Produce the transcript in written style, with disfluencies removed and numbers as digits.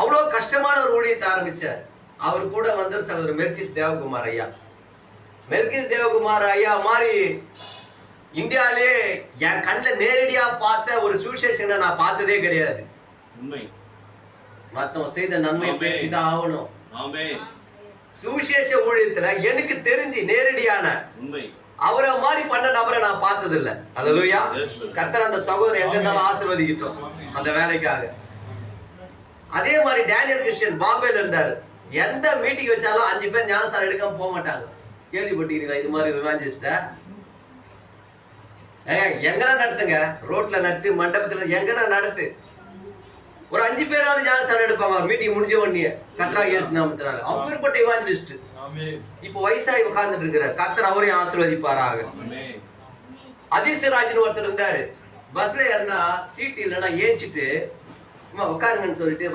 அவ்வளவு கஷ்டமான ஒரு ஊழியத்தை ஆரம்பிச்சார். அவர் கூட வந்து சகோதரர் மெல்கிஸ் தேவகுமார் ஐயா. மெல்கிஸ் தேவகுமார் ஐயா மாதிரி இந்தியாவிலே என் கண்ணில் நேரடியா பார்த்த ஒரு சுவிசேஷனை நான் பார்த்ததே கிடையாது. மத்தவன் செய்த நன்மை பேசிதான் ஆகணும். சுவிசேஷ ஊழியத்துல எனக்கு தெரிஞ்சு நேரடியான அவரை மாதிரி பண்ண நபரை நான் பார்த்தது இல்லை. அல்லேலூயா. கர்த்தர் அந்த சகோதரர் எங்க இருந்தாலும் ஆசீர்வதிக்கட்டும் அந்த வேலைக்காக. அதே மாதிரி டேனியல் கிறிஸ்டியன் பாம்பேல இருந்தாரு. எந்த மீட்டிங் வச்சாலும் 5 பேர் ஞானஸ்தானம் எடுக்காம போக மாட்டாங்க. கேள்விப்பட்டீங்களா இது மாதிரி விவாஞ்சிஸ்ட? எங்கனா நடத்துங்க, ரோட்ல நடத்து, மண்டபத்துல எங்கனா நடத்து, ஒரு 5 பேராவது ஞானஸ்தானம் எடுப்பாங்க மீட்டிங் முடிஞ்ச உடனே. கர்த்தராகிய இயேசு நாமத்தினால அப்பேற்பட்ட இவாஞ்சலிஸ்ட். இப்போ வயசாகி உட்கார்ந்துட்டு இருக்கிறார். கர்த்தர் அவரையும் ஆசீர்வதிப்பாராக. அதிசராஜன் ஒருத்தர் இருந்தாரு. பஸ்ல ஏறினா சீட்டு இல்லைன்னா ஏஞ்சிட்டு உட்காருங்கன்னு சொல்லிட்டு